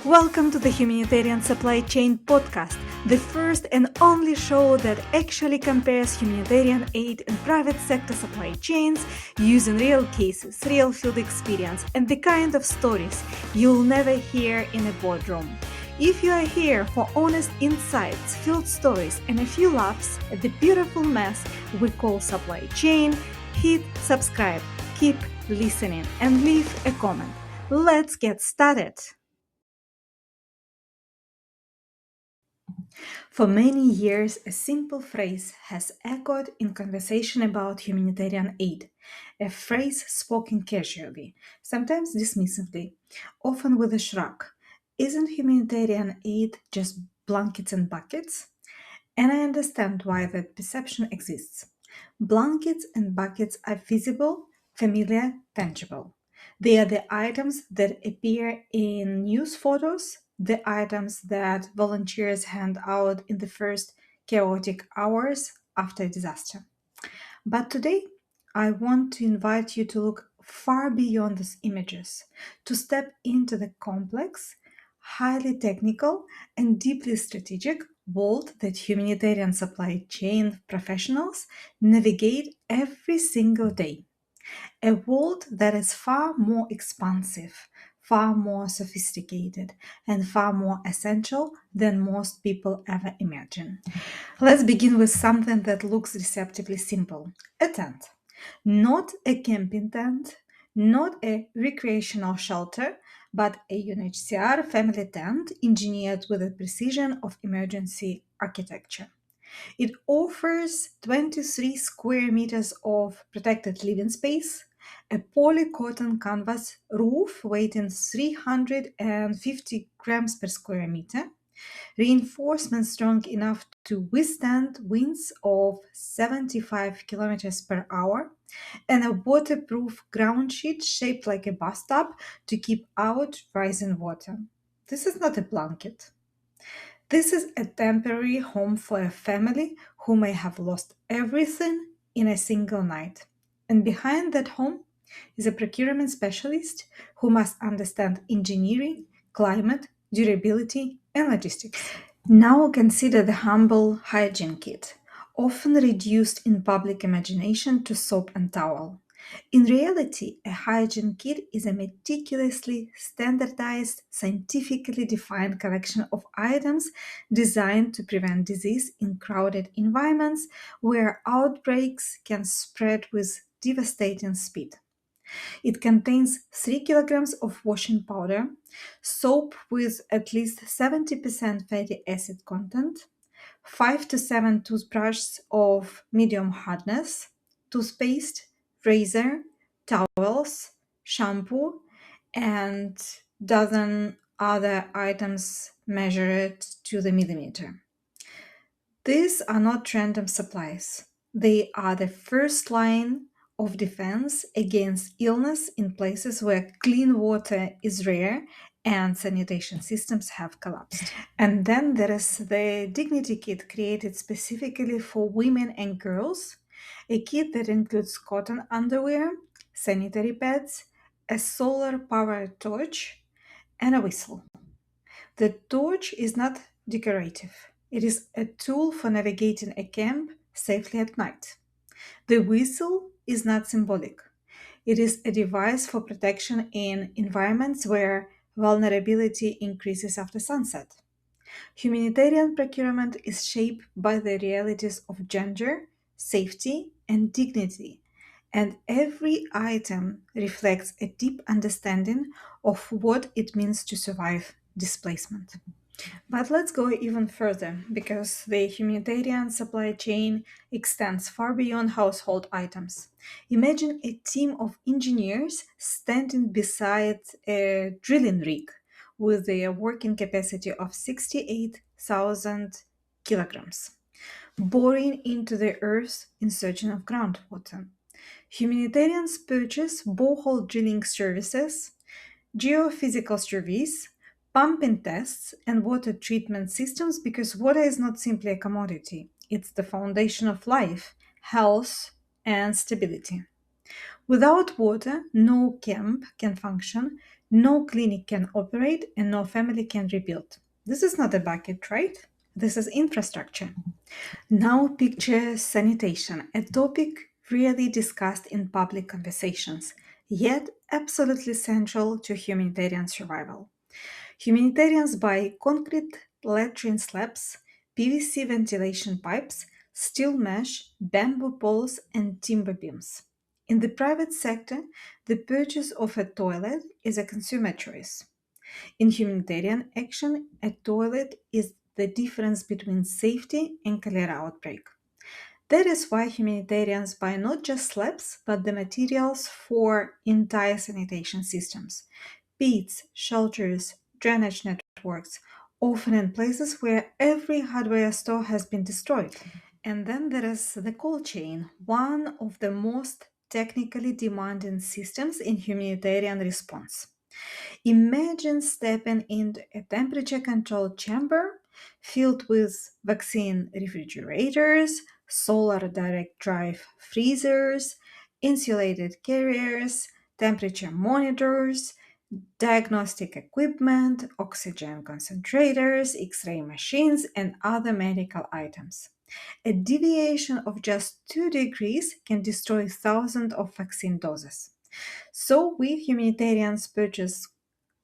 Welcome to the Humanitarian Supply Chain Podcast, the first and only show that actually compares humanitarian aid and private sector supply chains using real cases, real field experience, and the kind of stories you'll never hear in a boardroom. If you are here for honest insights, field stories, and a few laughs at the beautiful mess we call supply chain, hit subscribe, keep listening, and leave a comment. Let's get started. For many years, a simple phrase has echoed in conversation about humanitarian aid, a phrase spoken casually, sometimes dismissively, often with a shrug. Isn't humanitarian aid just blankets and buckets? And I understand why that perception exists. Blankets and buckets are visible, familiar, tangible. They are the items that appear in news photos, the items that volunteers hand out in the first chaotic hours after a disaster. But today, I want to invite you to look far beyond these images, to step into the complex, highly technical, and deeply strategic world that humanitarian supply chain professionals navigate every single day. A world that is far more expansive, far more sophisticated, and far more essential than most people ever imagine. Let's begin with something that looks deceptively simple: a tent. Not a camping tent, not a recreational shelter, but a UNHCR family tent engineered with the precision of emergency architecture. It offers 23 square meters of protected living space, a poly-cotton canvas roof weighing 350 grams per square meter, reinforcements strong enough to withstand winds of 75 kilometers per hour, and a waterproof ground sheet shaped like a bathtub to keep out rising water. This is not a blanket. This is a temporary home for a family who may have lost everything in a single night. And behind that home is a procurement specialist who must understand engineering, climate, durability, and logistics. Now consider the humble hygiene kit, often reduced in public imagination to soap and towel. In reality, a hygiene kit is a meticulously standardized, scientifically defined collection of items designed to prevent disease in crowded environments where outbreaks can spread with devastating speed. It contains 3 kilograms of washing powder, soap with at least 70% fatty acid content, 5 to 7 toothbrushes of medium hardness, toothpaste, razor, towels, shampoo, and dozen other items measured to the millimeter. These are not random supplies. They are the first line of defense against illness in places where clean water is rare and sanitation systems have collapsed. And then there is the Dignity Kit created specifically for women and girls, a kit that includes cotton underwear, sanitary pads, a solar powered torch, and a whistle. The torch is not decorative. It is a tool for navigating a camp safely at night. The whistle is not symbolic. It is a device for protection in environments where vulnerability increases after sunset. Humanitarian procurement is shaped by the realities of gender, safety, and dignity, and every item reflects a deep understanding of what it means to survive displacement. But let's go even further because the humanitarian supply chain extends far beyond household items. Imagine a team of engineers standing beside a drilling rig with a working capacity of 68,000 kilograms, boring into the earth in search of groundwater. Humanitarians purchase borehole drilling services, geophysical surveys, pumping tests, and water treatment systems because water is not simply a commodity, it's the foundation of life, health, and stability. Without water, no camp can function, No clinic can operate and no family can rebuild. This is not a bucket, right? This is infrastructure. Now picture sanitation, a topic rarely discussed in public conversations, yet absolutely central to humanitarian survival. Humanitarians buy concrete latrine slabs, PVC ventilation pipes, steel mesh, bamboo poles, and timber beams. In the private sector, the purchase of a toilet is a consumer choice. In humanitarian action, a toilet is the difference between safety and cholera outbreak. That is why humanitarians buy not just slabs, but the materials for entire sanitation systems, pits, shelters, drainage networks, often in places where every hardware store has been destroyed. And then there is the cold chain, one of the most technically demanding systems in humanitarian response. Imagine stepping into a temperature controlled chamber filled with vaccine refrigerators, solar direct drive freezers, insulated carriers, temperature monitors, diagnostic equipment, oxygen concentrators, x ray machines, and other medical items. A deviation of just 2 degrees can destroy thousands of vaccine doses. So, we humanitarians purchase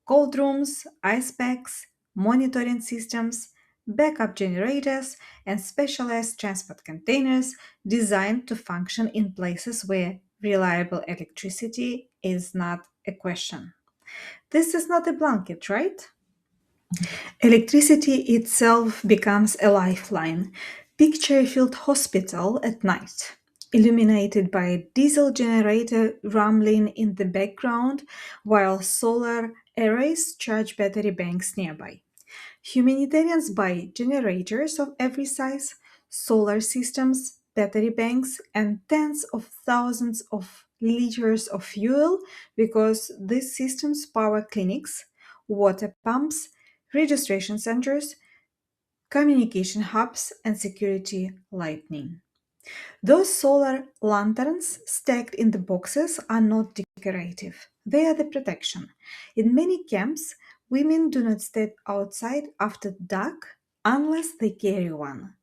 cold rooms, ice packs, monitoring systems, backup generators, and specialized transport containers designed to function in places where reliable electricity is not a question. This is not a blanket, right? Electricity itself becomes a lifeline. Picture a field hospital at night, illuminated by a diesel generator rumbling in the background while solar arrays charge battery banks nearby. Humanitarians buy generators of every size, solar systems, battery banks, and tens of thousands of liters of fuel because these systems power clinics, water pumps, registration centers, communication hubs, and security lighting. Those solar lanterns stacked in the boxes are not decorative, they are the protection. In many camps, women do not step outside after dark unless they carry one.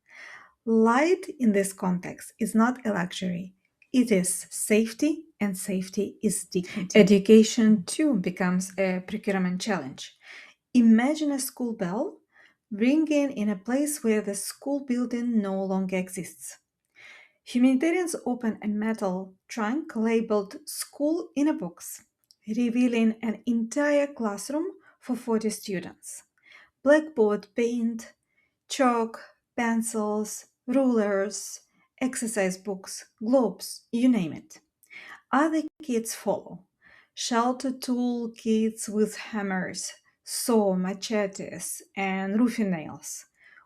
Light in this context is not a luxury, it is safety, and safety is dignity. Education too becomes a procurement challenge. Imagine a school bell ringing in a place where the school building no longer exists. Humanitarians open a metal trunk labeled School in a Box, revealing an entire classroom for 40 students. Blackboard paint, chalk, pencils, rulers, exercise books, globes, you name it. Other kids follow. Shelter tool kits with hammers, saw, machetes, and roofing nails.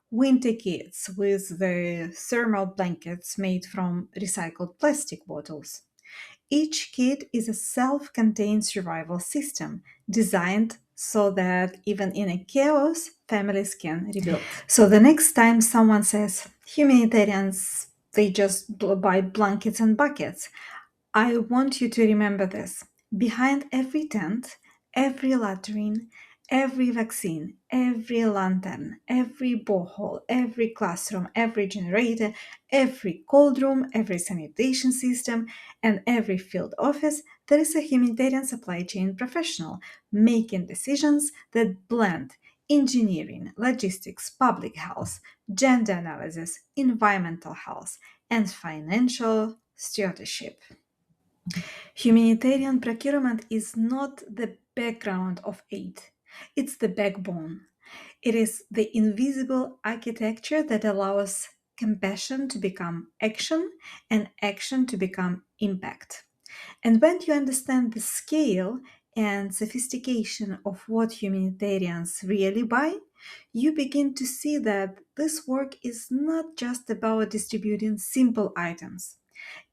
Winter kits with the thermal blankets made from recycled plastic bottles. Each kit is a self contained survival system designed so that even in a chaos, families can rebuild. So the next time someone says humanitarians, they just buy blankets and buckets, I want you to remember this. Behind every tent, every latrine, every vaccine, every lantern, every borehole, every classroom, every generator, every cold room, every sanitation system, and every field office, there is a humanitarian supply chain professional making decisions that blend engineering, logistics, public health, gender analysis, environmental health, and financial stewardship. Humanitarian procurement is not the background of aid, it's the backbone. It is the invisible architecture that allows compassion to become action and action to become impact. And when you understand the scale and sophistication of what humanitarians really buy, you begin to see that this work is not just about distributing simple items.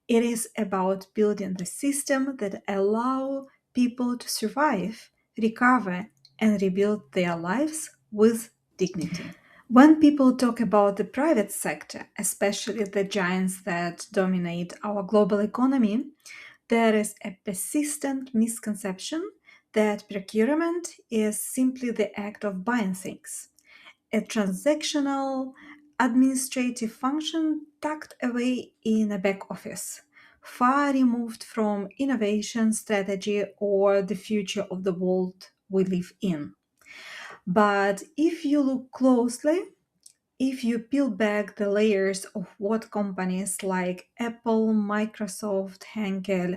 It is about building the system that allow people to survive, recover, and rebuild their lives with dignity. When people talk about the private sector, especially the giants that dominate our global economy, there is a persistent misconception that procurement is simply the act of buying things, a transactional administrative function tucked away in a back office, far removed from innovation strategy or the future of the world we live in. But if you look closely, if you peel back the layers of what companies like Apple, Microsoft, Henkel,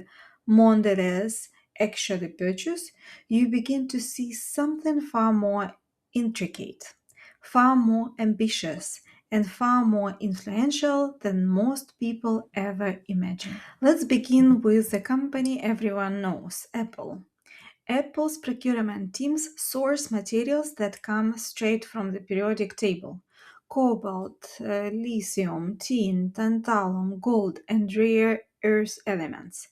Mondelez actually purchase, you begin to see something far more intricate, far more ambitious, and far more influential than most people ever imagine. Let's begin with the company everyone knows, Apple. Apple's procurement teams source materials that come straight from the periodic table: cobalt, lithium, tin, tantalum, gold, and rare earth elements.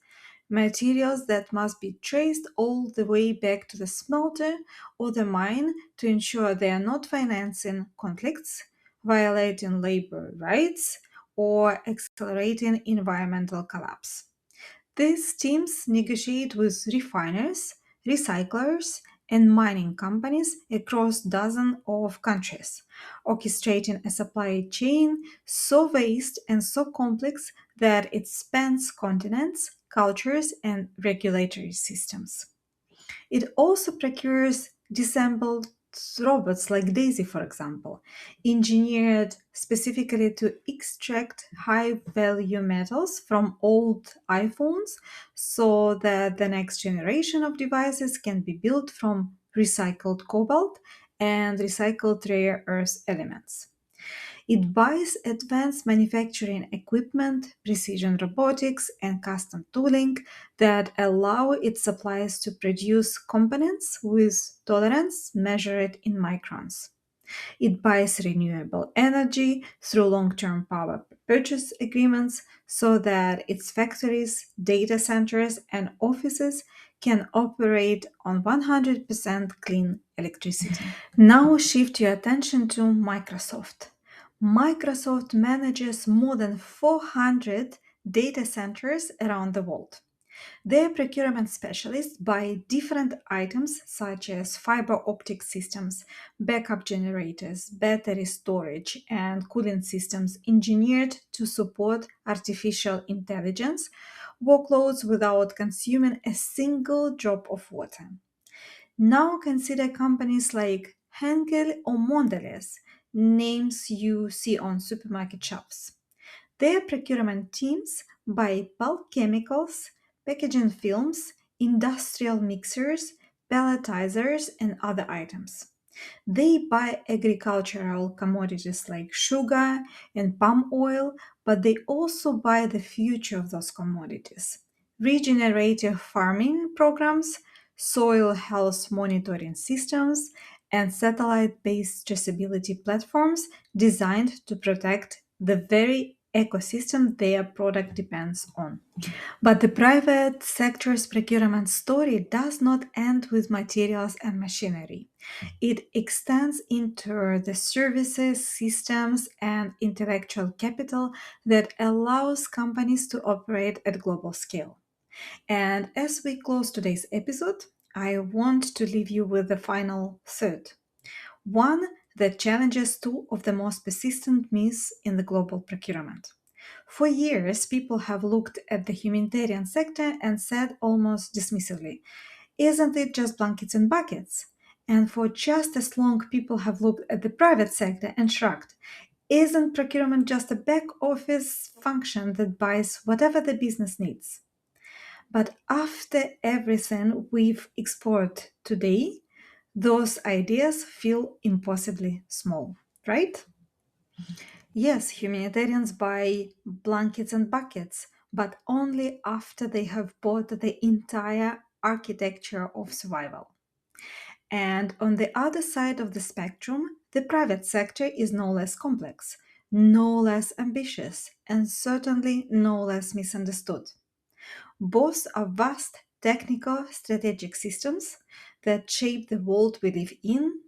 Materials that must be traced all the way back to the smelter or the mine to ensure they are not financing conflicts, violating labor rights, or accelerating environmental collapse. These teams negotiate with refiners, recyclers, and mining companies across dozens of countries, orchestrating a supply chain so vast and so complex that it spans continents, cultures, and regulatory systems. It also procures disassembled robots like Daisy, for example, engineered specifically to extract high value metals from old iPhones so that the next generation of devices can be built from recycled cobalt and recycled rare earth elements. It buys advanced manufacturing equipment, precision robotics, and custom tooling that allow its suppliers to produce components with tolerance measured in microns. It buys renewable energy through long term power purchase agreements so that its factories, data centers, and offices can operate on 100% clean electricity. Now shift your attention to Microsoft. Microsoft manages more than 400 data centers around the world. Their procurement specialists buy different items such as fiber optic systems, backup generators, battery storage, and cooling systems engineered to support artificial intelligence workloads without consuming a single drop of water. Now consider companies like Henkel or Mondelez, names you see on supermarket shelves. Their procurement teams buy bulk chemicals, packaging films, industrial mixers, pelletizers, and other items. They buy agricultural commodities like sugar and palm oil, but they also buy the future of those commodities. Regenerative farming programs, soil health monitoring systems, and satellite based traceability platforms designed to protect the very ecosystem their product depends on. But the private sector's procurement story does not end with materials and machinery. It extends into the services, systems, and intellectual capital that allows companies to operate at global scale. And as we close today's episode, I want to leave you with the final thought. One that challenges two of the most persistent myths in the global procurement. For years, people have looked at the humanitarian sector and said almost dismissively, isn't it just blankets and buckets? And for just as long, people have looked at the private sector and shrugged. Isn't procurement just a back office function that buys whatever the business needs? But after everything we've explored today, those ideas feel impossibly small, right? Yes, humanitarians buy blankets and buckets, but only after they have bought the entire architecture of survival. And on the other side of the spectrum, the private sector is no less complex, no less ambitious, and certainly no less misunderstood. Both are vast technical strategic systems that shape the world we live in,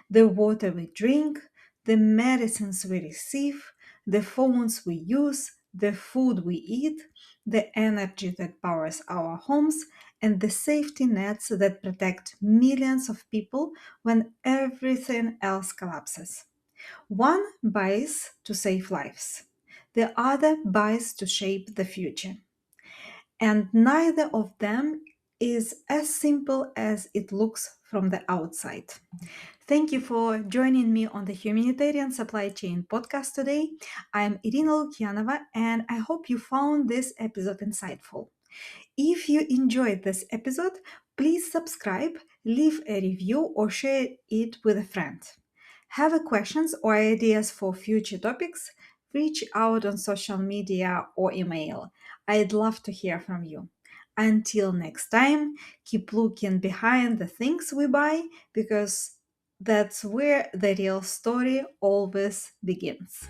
the water we drink, the medicines we receive, the phones we use, the food we eat, the energy that powers our homes, and the safety nets that protect millions of people when everything else collapses. One buys to save lives, the other buys to shape the future. And neither of them is as simple as it looks from the outside. Thank you for joining me on the Humanitarian Supply Chain Podcast today. I'm Irina Lukyanova, and I hope you found this episode insightful. If you enjoyed this episode, please subscribe, leave a review, or share it with a friend. Have questions or ideas for future topics? Reach out on social media or email. I'd love to hear from you. Until next time, keep looking behind the things we buy because that's where the real story always begins.